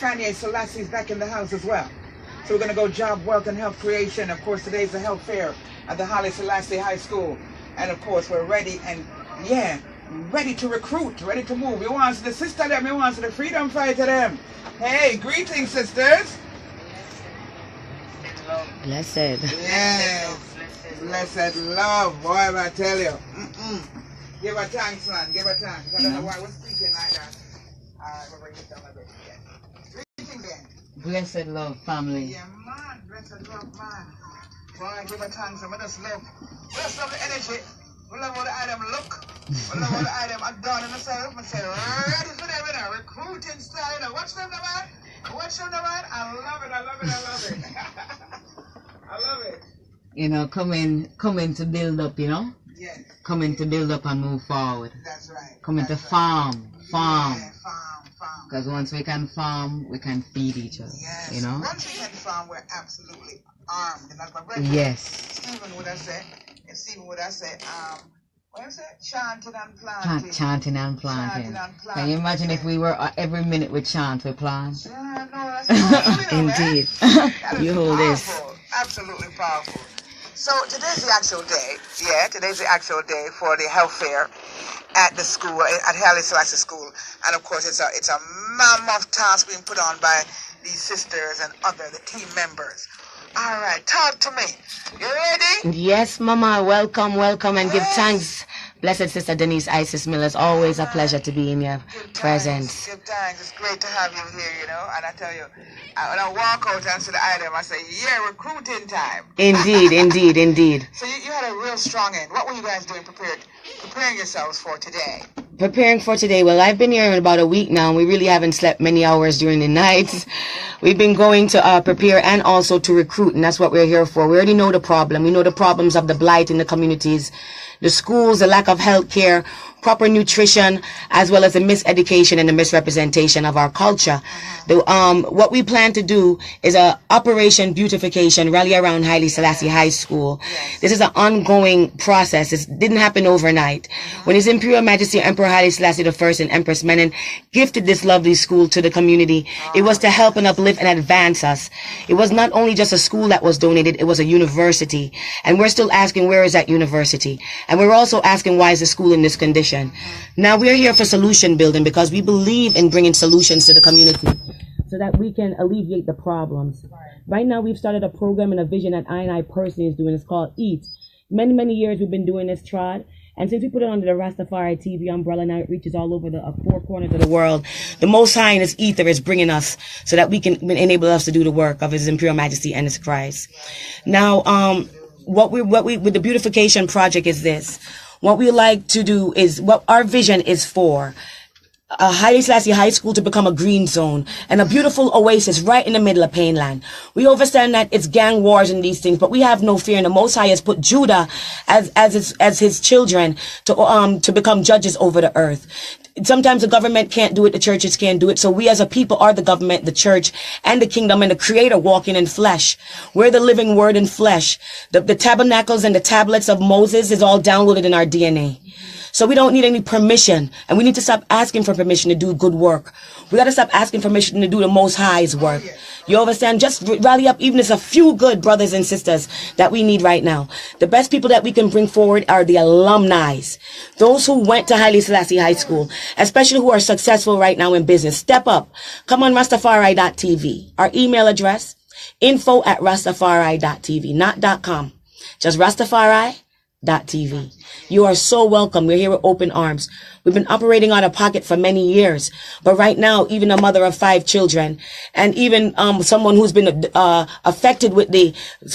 Kanye Selassie is back in the house as well. So we're going to go job, wealth, and health creation. Of course, today's the health fair at the Haile Selassie High School. And of course, we're ready and, yeah, ready to recruit, ready to move. We want the sister them, we want the freedom fighter them. Hey, greetings, sisters. Blessed. Yes. Blessed love, boy, I tell you. Give her thanks, man. Give her thanks. I don't know why we're speaking like that. Alright, we'll bring it down a bit. Yeah. Greetings then. Blessed love, family. Yeah, man. Blessed love, man. Boy, give her thanks. We just love the energy. We love how the item look. We love how the item are done in the self. We say, ready for them, you know, recruiting style, you know. Watch them, man. Watch them, man. I love it, I love it, I love it. I love it. You know, coming to build up, you know? Yes. Coming to build up and move forward. That's right. Coming That's to right. farm. Yeah, farm. Because once we can farm, we can feed each other. Yes. You know? Once we can farm, we're absolutely armed. And that's my brother. Yes. Stephen would have said, what is it? Chanting and planting. Chanting and planting. Can you imagine if we were every minute we chant, we plant? Yeah, no, that's powerful, Indeed. You hold this. Absolutely powerful. So today's the actual day. Yeah, today's the actual day for the health fair at the school, at Haile Selassie School. And of course, it's a mammoth task being put on by these sisters and the team members. All right, talk to me. You ready? Yes, Mama. Welcome, and give thanks. Blessed Sister Denise Isis Miller. It's always a pleasure to be in your presence. Give thanks. It's great to have you here, you know. And I tell you, when I walk out and see the item, I say, yeah, recruiting time. Indeed. So you had a real strong end. What were you guys doing preparing yourselves for today? Preparing for today. Well, I've been here in about a week now, and we really haven't slept many hours during the nights. We've been going to prepare and also to recruit, and that's what we're here for. We already know the problem. We know the problems of the blight in the communities, the schools, the lack of health care, proper nutrition, as well as the miseducation and the misrepresentation of our culture. What we plan to do is a Operation Beautification rally around Haile Selassie High School. This is an ongoing process. It didn't happen overnight. When His Imperial Majesty Emperor Haile Selassie I and Empress Menen gifted this lovely school to the community, it was to help and uplift and advance us. It was not only just a school that was donated, it was a university. And we're still asking, where is that university? And we're also asking, why is the school in this condition? Now we're here for solution building because we believe in bringing solutions to the community so that we can alleviate the problems. Right now we've started a program and a vision that I personally is doing. It's called EAT. Many years we've been doing this trot. And since we put it under the Rastafari TV umbrella, now it reaches all over the four corners of the world. The Most High in His ether is bringing us so that we can enable us to do the work of His Imperial Majesty and His Christ. Now, what we with the beautification project is this. What we like to do is, what our vision is for Haile Selassie High School to become a green zone and a beautiful oasis right in the middle of Painland. We understand that it's gang wars and these things, but we have no fear. And the Most High has put Judah as his children to become judges over the earth. Sometimes the government can't do it, the churches can't do it. So we as a people are the government, the church, and the kingdom, and the Creator walking in flesh. We're the living word in flesh. The tabernacles and the tablets of Moses is all downloaded in our DNA. So we don't need any permission, and we need to stop asking for permission to do good work. We got to stop asking permission to do the Most High's work. You understand? Just rally up even as a few good brothers and sisters that we need right now. The best people that we can bring forward are the alumni, those who went to Haile Selassie High School, especially who are successful right now in business. Step up. Come on Rastafari.tv. Our email address, info@Rastafari.tv, not .com. Just Rastafari.tv. You are so welcome. We're here with open arms. We've been operating out of pocket for many years, but right now, even a mother of 5 children, and even someone who's been affected with the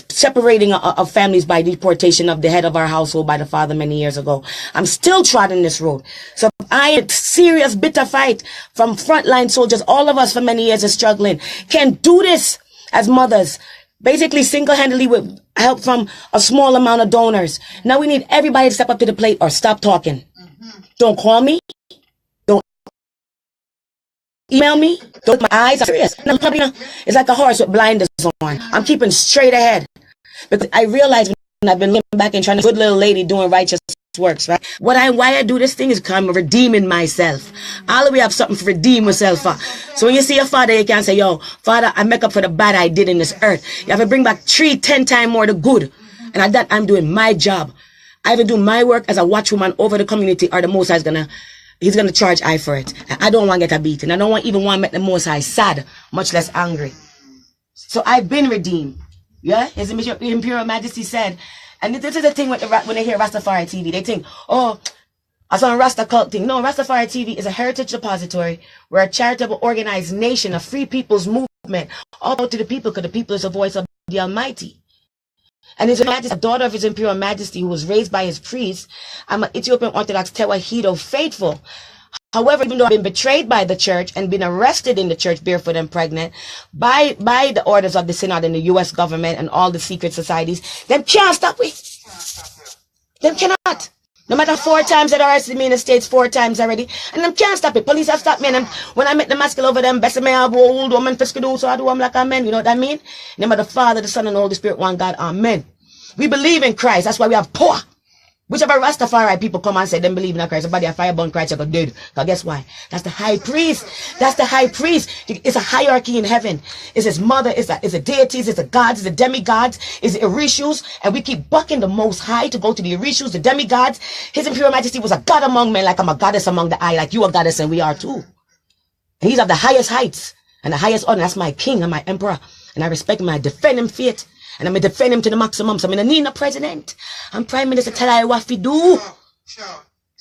separating of families by deportation of the head of our household by the father many years ago, I'm still trotting this road. So I had a serious, bitter fight from frontline soldiers. All of us for many years are struggling. Can't do this as mothers. Basically, single-handedly with help from a small amount of donors. Now we need everybody to step up to the plate or stop talking. Don't call me. Don't email me. Don't my eyes. I'm serious. It's like a horse with blinders on. I'm keeping straight ahead. Because I realize when I've been looking back and trying to good little lady doing righteous works, right? Why I do this thing is because I'm redeeming myself. All of we have something to redeem myself for. So when you see your father, you can say, yo, Father, I make up for the bad I did in this earth. You have to bring back 10 times more the good. And at that, I'm doing my job. I either do my work as a watchwoman over the community, or the Most High he's gonna charge I for it. And I don't want to get a beating. I don't even want to make the Most High sad, much less angry. So I've been redeemed. Yeah? His Imperial Majesty said, and this is the thing when they hear Rastafari TV, they think, oh, I saw a Rasta cult thing. No, Rastafari TV is a heritage depository. We're a charitable organized nation, a free people's movement, all out to the people, because the people is the voice of the Almighty. And His Majesty, the daughter of His Imperial Majesty, who was raised by his priest, I'm an Ethiopian Orthodox Tewahedo faithful. However, even though I've been betrayed by the church and been arrested in the church barefoot and pregnant by the orders of the Synod and the U.S. government and all the secret societies, them can't stop me. Them cannot. No matter 4 times that arrested me in the States 4 times already, and them can't stop it. Police have stopped me, and when I met the masculine over them, best of me have old woman for do, so I do them like amen. You know what I mean? In the name of the Father, the Son, and the Holy Spirit, one God, amen. We believe in Christ. That's why we have power. Whichever Rastafari people come and say them believe in Christ, somebody a fireborn Christ, you go dead. Because guess why? That's the high priest. That's the high priest. It's a hierarchy in heaven. It's his mother, it's the deities, it's the gods, it's the demigods, it's the Orishus, and we keep bucking the Most High to go to the Orishus, the demigods. His Imperial Majesty was a god among men, like I'm a goddess among the eye, like you a goddess and we are too. And he's of the highest heights and the highest honor. That's my king and my emperor. And I respect him and I defend him faith. And I'm going to defend him to the maximum. So I'm going to need a president. And Prime Minister tell I what to do.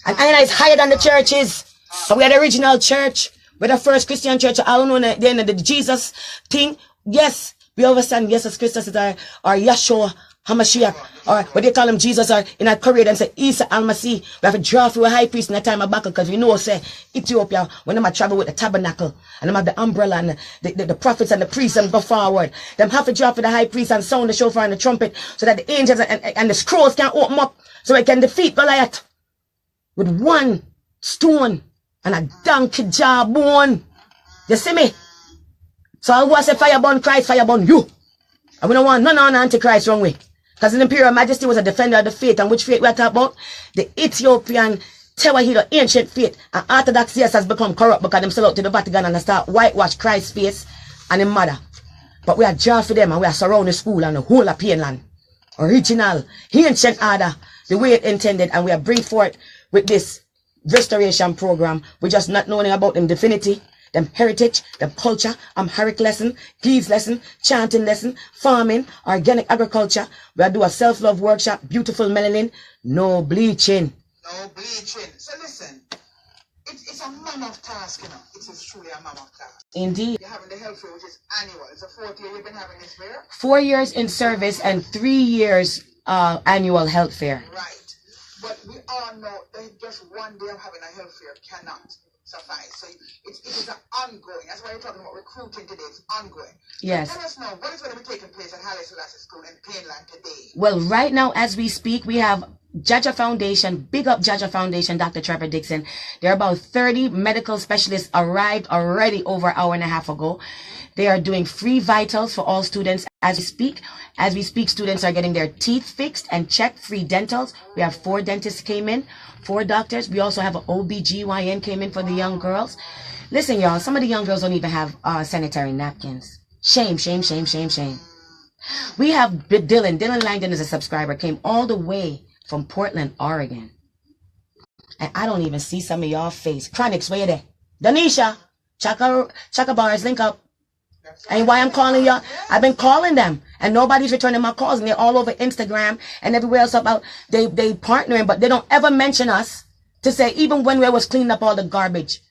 And I is higher than the churches. So we are the original church. We're the first Christian church. I don't know the end of the Jesus thing. Yes, we understand Jesus Christus is our Yeshua HaMashiach. Or what they call him Jesus, or in a Korean and say Isa Al-Masih. We have to draw through a high priest in a time of battle, because we know, say, Ethiopia, when they travel with the tabernacle, and them have the umbrella, and the prophets and the priests, and go forward. Them have to draw for the high priest and sound the shofar and the trumpet, so that the angels and the scrolls can open up, so they can defeat Goliath with one stone and a donkey jawbone. You see me? So I want to say fire burn Christ, fire burn you. And we don't want none on Antichrist wrong way. Because the Imperial Majesty was a defender of the faith. And which faith we are talking about? The Ethiopian Tewahedo ancient faith. And Orthodox yes has become corrupt because them sell out to the Vatican and they start whitewash Christ's face and his mother. But we are drawn for them and we are surrounding the school and the whole of Painland. Original, ancient order, the way it intended. And we are bring forth with this restoration program. We're just not knowing about them divinity, them heritage, them culture, Amharic lesson, Geese lesson, chanting lesson, farming, organic agriculture. We do a self-love workshop, beautiful melanin, no bleaching. No bleaching. So listen, it's a mammoth task, you know. It is truly a mammoth task. Indeed. You're having the health fair, which is annual. It's the 4th year we've been having this fair. 4 years in service and 3 years annual health fair. Right. But we all know that just one day of having a health fair cannot suffice. So it is an ongoing. That's why you're talking about recruiting today. It's ongoing. Yes. So let us know what is going to be taking place at Haile Selassie School in Painland today. Well, right now as we speak, we have Jaja Foundation, big up Jaja Foundation, Dr. Trevor Dixon. There are about 30 medical specialists arrived already over an hour and a half ago. They are doing free vitals for all students as we speak. As we speak, students are getting their teeth fixed and checked, free dentals. We have 4 dentists came in, 4 doctors. We also have an OBGYN came in for the young girls. Listen, y'all, some of the young girls don't even have sanitary napkins. Shame, shame, shame, shame, shame. We have Dylan. Dylan Langdon is a subscriber, came all the way from Portland, Oregon. And I don't even see some of y'all face. Chronics, where you there? Danisha, Chaka Bars, link up. And why I'm calling y'all? I've been calling them and nobody's returning my calls, and they're all over Instagram and everywhere else about they partnering, but they don't ever mention us to say even when we was cleaning up all the garbage.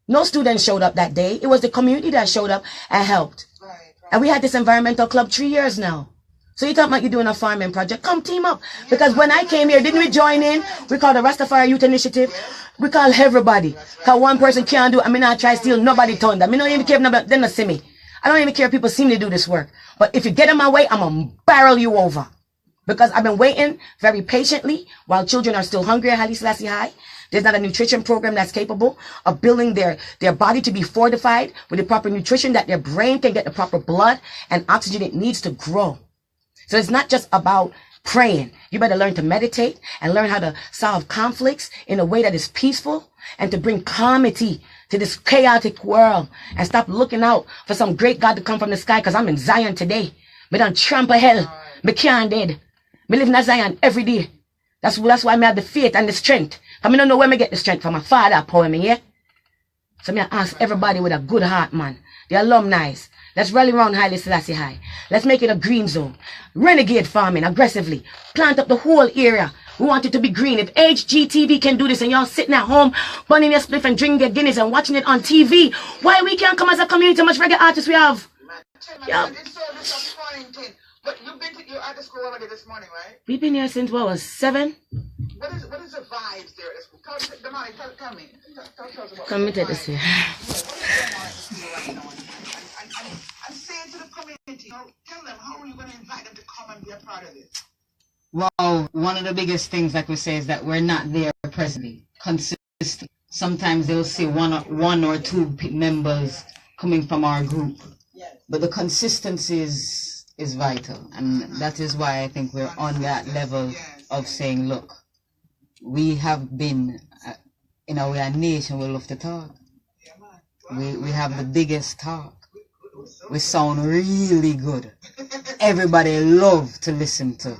No students showed up that day. It was the community that showed up and helped. Right. And we had this environmental club 3 years now. So you talking about you doing a farming project? Come team up. Because when I came here, didn't we join in? We called the Rastafari Youth Initiative. We call everybody. Because one person can't do it. I mean, I try to steal nobody thunder. I mean, I don't even care if nobody, they don't see me. I don't even care if people see me to do this work. But if you get in my way, I'm going to barrel you over. Because I've been waiting very patiently while children are still hungry at Haile Selassie High. There's not a nutrition program that's capable of building their body to be fortified with the proper nutrition, that their brain can get the proper blood and oxygen it needs to grow. So it's not just about praying. You better learn to meditate and learn how to solve conflicts in a way that is peaceful and to bring calmity to this chaotic world, and stop looking out for some great God to come from the sky, because I'm in Zion today. Me don't trample hell. Me can't dead. Me live in Zion every day. That's why I have the faith and the strength. I don't know where me get the strength from. My father power me, yeah? So me ask everybody with a good heart, man. The alumni. Let's rally around Haile Selassie High. Let's make it a green zone. Renegade farming aggressively. Plant up the whole area. We want it to be green. If HGTV can do this and y'all sitting at home, burning your spliff and drinking your Guinness and watching it on TV, why we can't come as a community? How much reggae artists we have? Yeah. It's so disappointing. But you're at the school already this morning, right? We've been here since, what, was 7? What is the vibes there at the school? Tell me. Tell us about Come me take this here. What is going on at the school right now? And say it to the community. Tell them, how are you going to invite them to come and be a part of this? Well, one of the biggest things, like we say, is that we're not there presently, consistent. Sometimes they'll see one or two members coming from our group, but the consistency is vital, and that is why I think we're on that level of saying, look, we have been, in a way, a nation we love to talk. We have the biggest talk. We sound really good. Everybody love to listen to.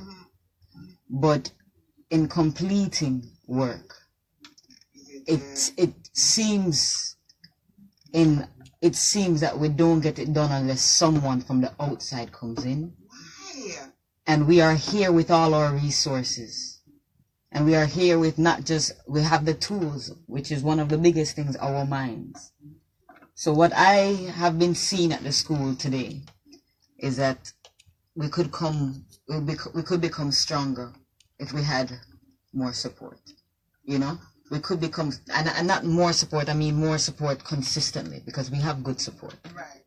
But in completing work, it seems that we don't get it done unless someone from the outside comes in. And we are here with all our resources. And we are here with not just, we have the tools, which is one of the biggest things, our minds. So what I have been seeing at the school today is that we could become stronger if we had more support. You know, we could become, and not more support, I mean more support consistently, because we have good support. Right.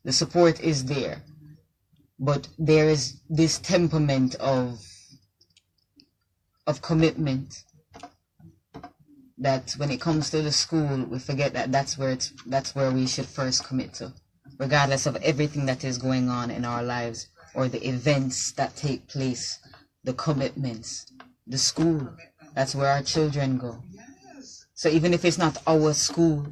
The support is there, but there is this temperament of commitment that when it comes to the school, we forget that that's where we should first commit to, regardless of everything that is going on in our lives or the events that take place, the commitments, the school, that's where our children go. So even if it's not our school,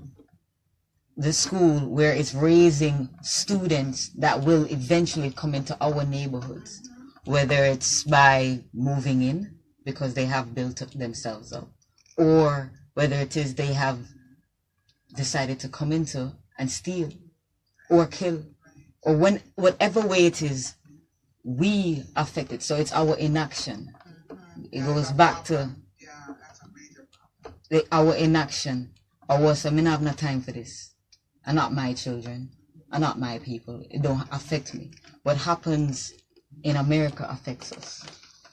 the school where it's raising students that will eventually come into our neighborhoods, whether it's by moving in because they have built themselves up, or whether it is they have decided to come into and steal or kill, or whatever way it is, we affect it. So it's our inaction. It goes back to our inaction. Our so I have no time for this. And not my children, and not my people. It don't affect me. What happens in America affects us.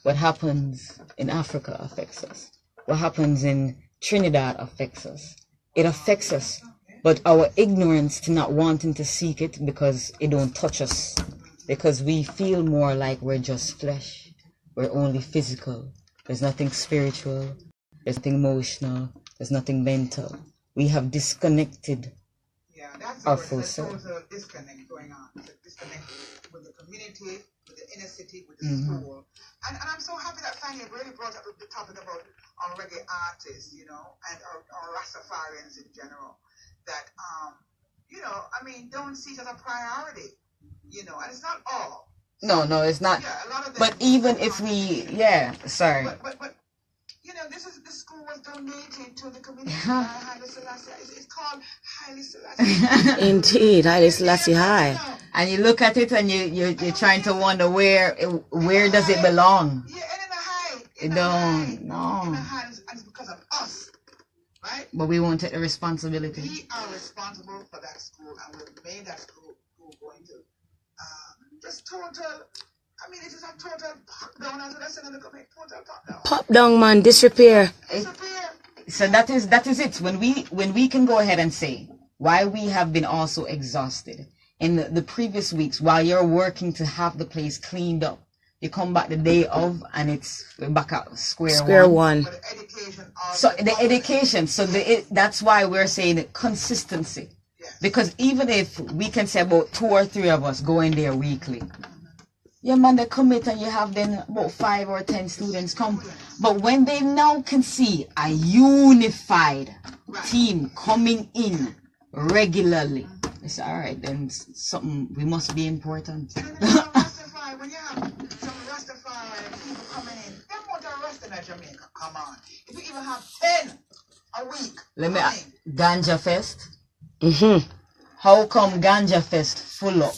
What happens in Africa affects us. What happens in Trinidad affects us. It affects us, but our ignorance to not wanting to seek it because it don't touch us, because we feel more like we're just flesh. We're only physical. There's nothing spiritual. There's nothing emotional. There's nothing mental. We have disconnected our full self. There's a disconnect going on. There's a disconnect with the community, with the inner city, with the school. And I'm so happy that Fanny really brought up the topic about our reggae artists, you know, and our Rastafarians in general. That, you know, I mean, don't see it as a priority, you know, and it's not all. No, it's not. Yeah, a lot of them. But even if we, sorry. But you know, this school was donated to the community by Haile Selassie. It's called Haile Selassie. Indeed, Haile Selassie High. And you look at it and you're trying to wonder where does it belong? Yeah, and in the high. It don't, no. In the high, and it's because of us, right? But we won't take the responsibility. We are responsible for that school, and we've made that school going to just total. I mean, it is a total pop down, as I said in the comment. Total pop down. Pop down, man. Disrepair. So that is it. When we can go ahead and say why we have been also exhausted in the previous weeks while you're working to have the place cleaned up. You come back the day of and we're back at square one. But the education. So the education. So that's why we're saying consistency. Yes. Because even if we can say about 2 or 3 of us going there weekly, Yeah, man, they commit and you have then about 5 or 10 students come. But when they now can see a unified team coming in regularly, it's all right, then something, we must be important. And then Rastafari, when you have some Rastafari people coming in, them want to rest in Jamaica. Come on. If you even have 10 a week. Let me, Ganja Fest. Mm-hmm. How come Ganja Fest full up?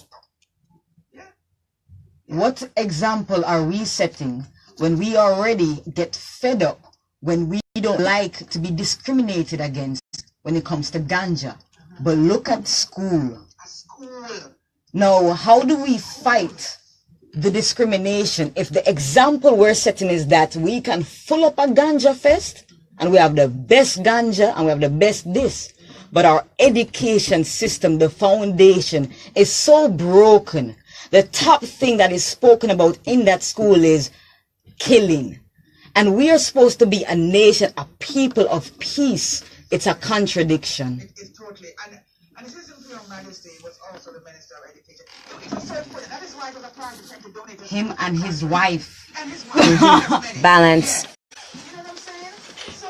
What example are we setting when we already get fed up, when we don't like to be discriminated against when it comes to ganja? But look at school. Now, how do we fight the discrimination if the example we're setting is that we can full up a ganja fest and we have the best ganja and we have the best this, but our education system, the foundation, is so broken. The top thing that is spoken about in that school is killing. And we are supposed to be a nation, a people of peace. It's a contradiction. It's totally. And His Imperial Majesty was also the Minister of Education. It was so important. That is why it was a part of to donate to him and his wife. And his wife. Balance. Yeah. You know what I'm saying? So,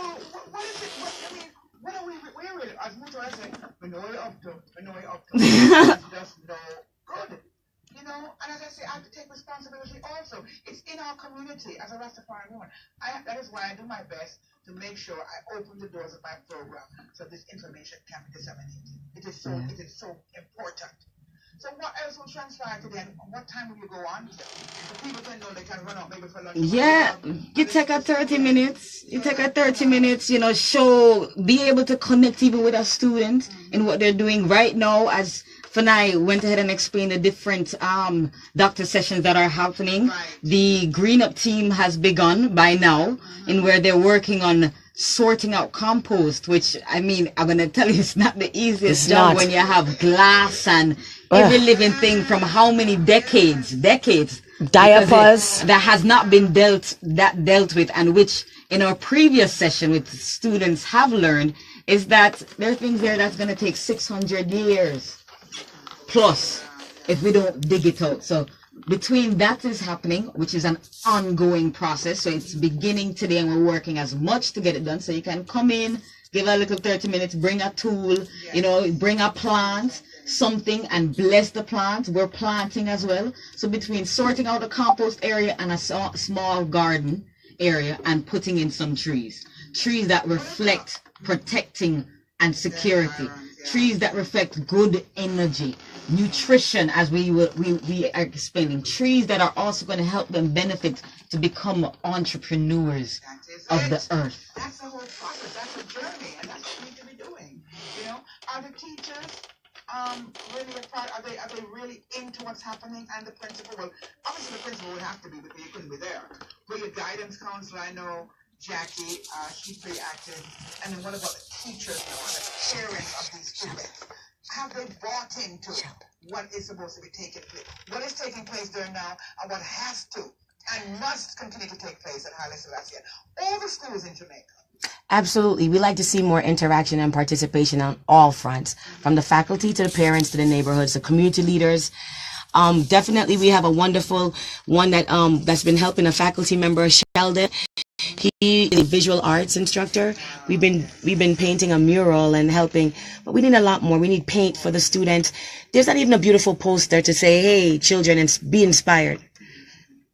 what is it? I mean, what are we, where is it? As much as I say, we know it up to, just no good. You know, and as I say, I have to take responsibility also. It's in our community as a Rastafarian woman. That is why I do my best to make sure I open the doors of my program so this information can be disseminated. It is so important. So what else will transpire today and what time will you go on to? So people can know they can run out maybe for lunch. Yeah, you take a 30 minutes. You take a 30 minutes, you know, show, be able to connect even with a student in what they're doing right now. As Fanai went ahead and explained the different doctor sessions that are happening. Right. The Green Up team has begun by now in where they're working on sorting out compost, which, I mean, I'm going to tell you, it's not the easiest job when you have glass and every living thing from how many decades, diapers that has not been dealt with, and which in our previous session with students have learned is that there are things there that's going to take 600 years plus if we don't dig it out. So between that is happening, which is an ongoing process. So it's beginning today and we're working as much to get it done. So you can come in, give a little 30 minutes, bring a tool, you know, bring a plant, something, and bless the plant. We're planting as well. So between sorting out a compost area and a small garden area and putting in some trees that reflect protecting and security, trees that reflect good energy, nutrition, as we are explaining, trees that are also going to help them benefit to become entrepreneurs of the earth. That's the whole process. That's a journey, and that's what we need to be doing. You know, are the teachers really a part? Are they really into what's happening? And the principal, well, obviously the principal would have to be because you couldn't be there. But your guidance counselor, I know Jackie, she's pretty active. And then what about the teachers now, and the parents of these students? Have they bought into what is supposed to be taking place? What is taking place there now, and what has to and must continue to take place at Haile Selassie? All the schools in Jamaica. Absolutely. We like to see more interaction and participation on all fronts, from the faculty to the parents to the neighborhoods, the community leaders. Definitely, we have a wonderful one that that's been helping a faculty member, Sheldon. He is a visual arts instructor. We've been painting a mural and helping, but we need a lot more. We need paint for the students. There's not even a beautiful poster to say, "Hey, children, and be inspired."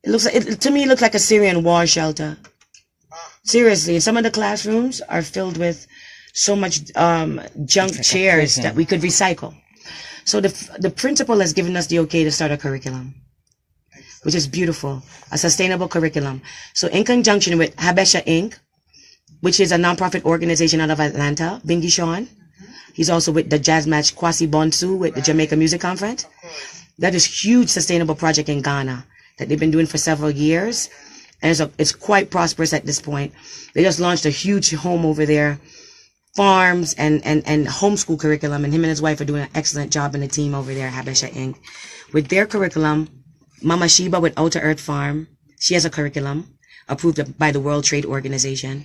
It looks like, to me, it looks like a Syrian war shelter. Seriously, some of the classrooms are filled with so much junk chairs that we could recycle. So the principal has given us the okay to start a curriculum, which is beautiful, a sustainable curriculum. So in conjunction with Habesha Inc., which is a nonprofit organization out of Atlanta, Bingi Sean, he's also with the Jazz Match Kwasi Bonsu with the Jamaica Music Conference. That is huge sustainable project in Ghana that they've been doing for several years. And it's quite prosperous at this point. They just launched a huge home over there, farms and homeschool curriculum. And him and his wife are doing an excellent job in the team over there, Habesha Inc. With their curriculum, Mama Sheba with Outer Earth Farm, she has a curriculum approved by the World Trade Organization.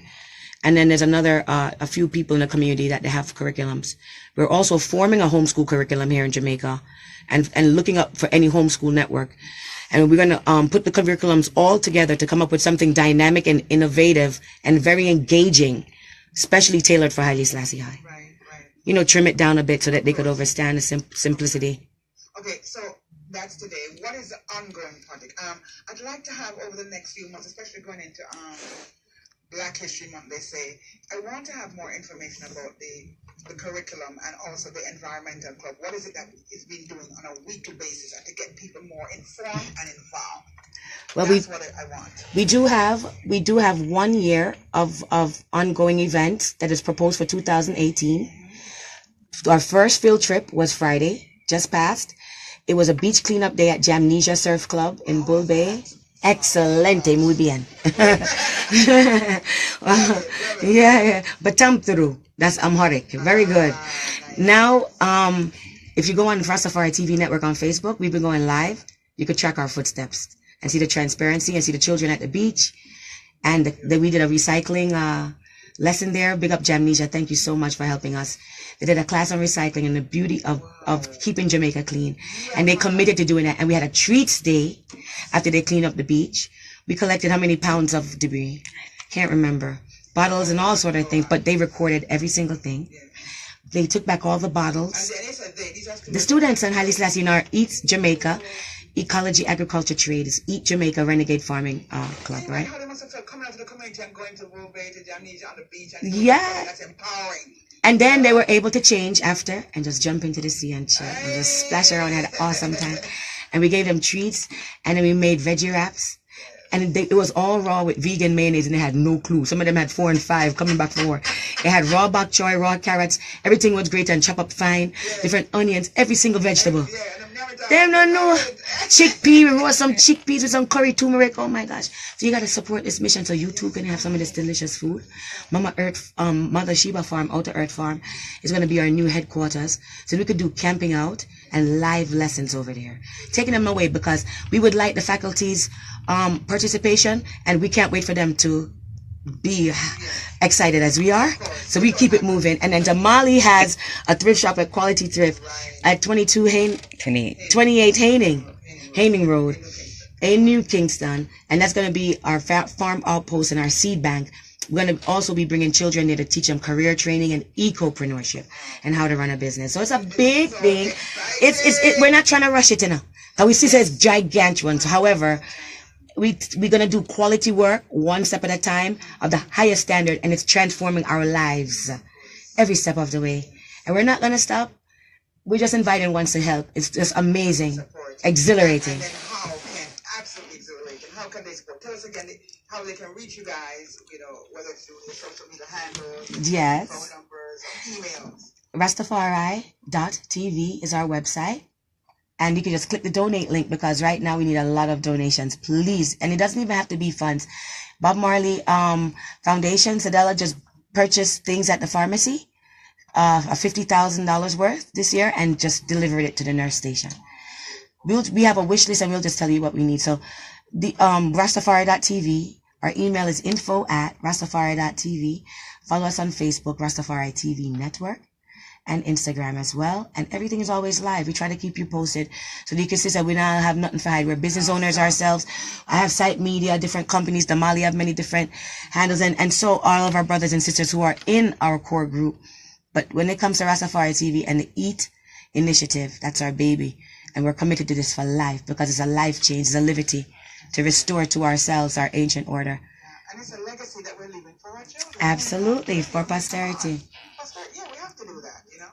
And then there's another, a few people in the community that they have curriculums. We're also forming a homeschool curriculum here in Jamaica and looking up for any homeschool network. And we're going to put the curriculums all together to come up with something dynamic and innovative and very engaging, especially tailored for Haile Selassie High. Right, right. You know, trim it down a bit so that they could understand the simplicity. Okay, so that's today. What is the ongoing project? I'd like to have over the next few months, especially going into Black History Month, they say, I want to have more information about the curriculum and also the environmental club. What is it that it's been doing on a weekly basis and to get people more informed and involved? Well, that's what I want. We do have 1 year of ongoing events that is proposed for 2018. Our first field trip was Friday, just passed. It was a beach cleanup day at Jamnesia Surf Club in Bull Bay. Excelente, muy bien. Yeah. Batamturu. That's Amharic. Very good. Now, if you go on Rastafari TV network on Facebook, we've been going live. You could track our footsteps and see the transparency and see the children at the beach. And we did a recycling lesson there. Big up Jamnesia. Thank you so much for helping us. They did a class on recycling and the beauty of keeping Jamaica clean. And they committed to doing that. And we had a treats day after they cleaned up the beach. We collected how many pounds of debris? Can't remember. Bottles and all sort of things. But they recorded every single thing. They took back all the bottles. The students on Haile Selassie in our Eats Jamaica Ecology Agriculture Trades Eat Jamaica Renegade Farming Club, right? How they must have felt coming out to the community and going to Bull Bay to Jamnesia on the beach. And yeah. That's empowering. And then they were able to change after and just jump into the sea and chill and just splash around and had an awesome time. And we gave them treats and then we made veggie wraps. And it was all raw with vegan mayonnaise and they had no clue. Some of them had 4 and 5 coming back from work. They had raw bok choy, raw carrots. Everything was great and chop up fine. Different onions, every single vegetable. Them don't know. Chickpea, we roast some chickpeas with some curry turmeric. Oh my gosh. So you got to support this mission so you too can have some of this delicious food. Mother Sheba Farm, Outer Earth Farm is going to be our new headquarters. So we could do camping out and live lessons over there. Taking them away because we would like the faculty's participation and we can't wait for them to be excited as we are. So we keep it moving. And then Damali has a thrift shop at Quality Thrift at 28 Haining Road in New Kingston. And that's going to be our farm outpost and our seed bank. We're going to also be bringing children there to teach them career training and ecopreneurship and how to run a business. So it's a big thing. We're not trying to rush it, you know. We see it's gigantic. However, we're going to do quality work one step at a time of the highest standard, and it's transforming our lives every step of the way. And we're not going to stop. We're just inviting ones to help. It's just amazing, exhilarating. And then absolutely exhilarating. How can they support? Tell us again how they can reach you guys, you know, whether it's through the social media handles, yes, phone numbers, or emails. Rastafari.tv is our website. And you can just click the donate link because right now we need a lot of donations, please. And it doesn't even have to be funds. Bob Marley Foundation, Sadella just purchased things at the pharmacy, $50,000 worth this year, and just delivered it to the nurse station. We have a wish list and we'll just tell you what we need. So the Rastafari.tv, our email is info@Rastafari.tv. Follow us on Facebook, Rastafari TV Network, and Instagram as well. And everything is always live. We try to keep you posted so that you can see that we don't have nothing to hide. We're business owners ourselves. I have Site Media, different companies. Damali have many different handles. And so all of our brothers and sisters who are in our core group. But when it comes to Rastafari TV and the EAT initiative, that's our baby. And we're committed to this for life because it's a life change. It's a liberty to restore to ourselves our ancient order. And it's a legacy that we're leaving for our children. Absolutely, for posterity. Yeah, we have to do that, you know.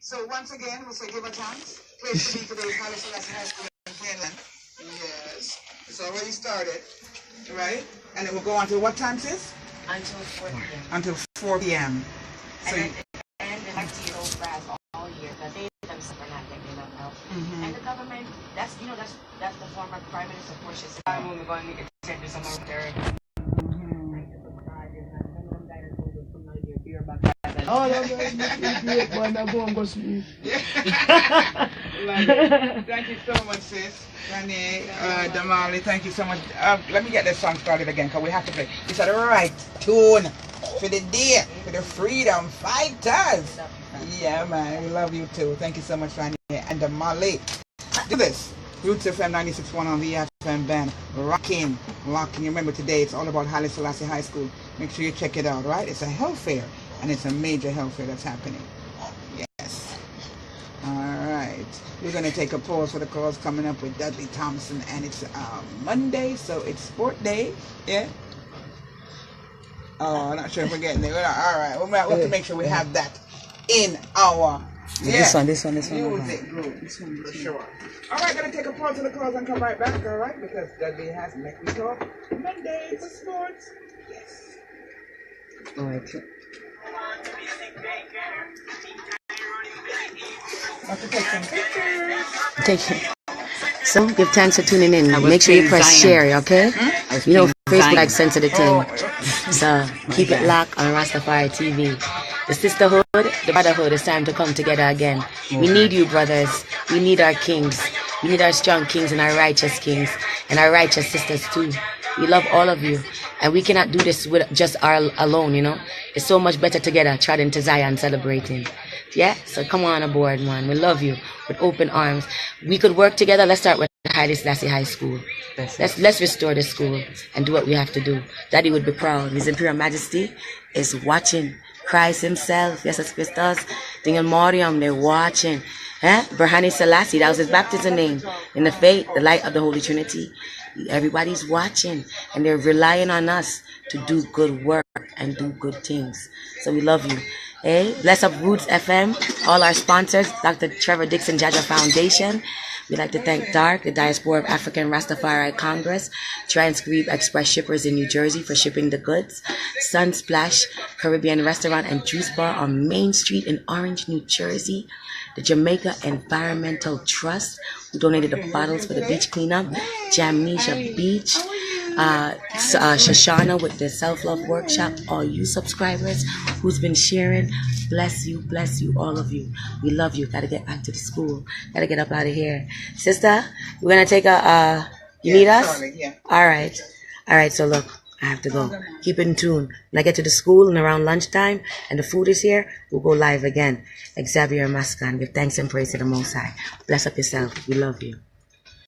So once again, we say give a thanks. Place to be today, Haile Selassie High School in Finland. Yes, it's already started, right? And it will go on to what time, sis? Until 4 p.m. Until 4 p.m. So And they like to hold brass all year because they themselves are not getting enough help. And the government, that's the former Prime Minister Portia said, we're going to need to send you some more there. Oh, yeah, man, I'm going to go sleep. Thank you so much, sis. Rani, Damali, thank you so much. Let me get this song started again because we have to play. It's at the right tune. for the day, for the freedom fighters. Yeah, man, we love you too. Thank you so much, Randy and Molly. Do this. Roots FM 96.1 on the FM band. Rocking. Remember today it's all about Haile Selassie High School. Make sure you check it out, right? It's a health fair, and it's a major health fair that's happening. Yes. All right. We're going to take a pause for the calls coming up with Dudley Thompson, and it's Monday, so it's sport day. Yeah. Oh, I'm not sure if we're getting there. All right. We'll have to make sure we have that in our This one. music group. For sure. All right, gonna take a pause for the calls and come right back, all right? Because Dudley has Make Me Talk Monday for sports. Yes. All right. Have to take some pictures. Take it. So give thanks for tuning in. Make sure you press share, okay? You know Facebook like sensitive thing. So keep it locked on Rastafari TV. The sisterhood, the brotherhood, it's time to come together again. We need you, brothers. We need our kings. We need our strong kings and our righteous kings and our righteous sisters too. We love all of you. And we cannot do this with just our alone, you know. It's so much better together, trotting to Zion, celebrating. Yeah? So come on aboard, man. We love you with open arms. We could work together. Let's start with Haile Selassie High School. Let's restore the school and do what we have to do. Daddy would be proud. His Imperial Majesty is watching. Christ himself, Jesus Christus, Ding and Moriam, they're watching. Berhane Selassie, that was his baptism name. In the faith, the light of the Holy Trinity. Everybody's watching and they're relying on us to do good work and do good things. So we love you. Hey, bless up Roots FM, all our sponsors, Dr. Trevor Dixon Jaja Foundation. We'd like to thank DARC, the Diaspora of African Rastafari Congress, Transcribe Express Shippers in New Jersey for shipping the goods, Sunsplash Caribbean Restaurant and Juice Bar on Main Street in Orange, New Jersey, the Jamaica Environmental Trust, who donated the bottles for the beach cleanup, Jamnesia Beach, Shoshana with the self-love workshop, all you subscribers who's been sharing, bless you, all of you. We love you. Gotta get back to the school. Gotta get up out of here. Sister, we're gonna take you need us? Sorry, yeah. All right, so look, I have to go. Keep in tune. When I get to the school and around lunchtime and the food is here, we'll go live again. Xavier Mascan, give thanks and praise to the Most High. Bless up yourself. We love you.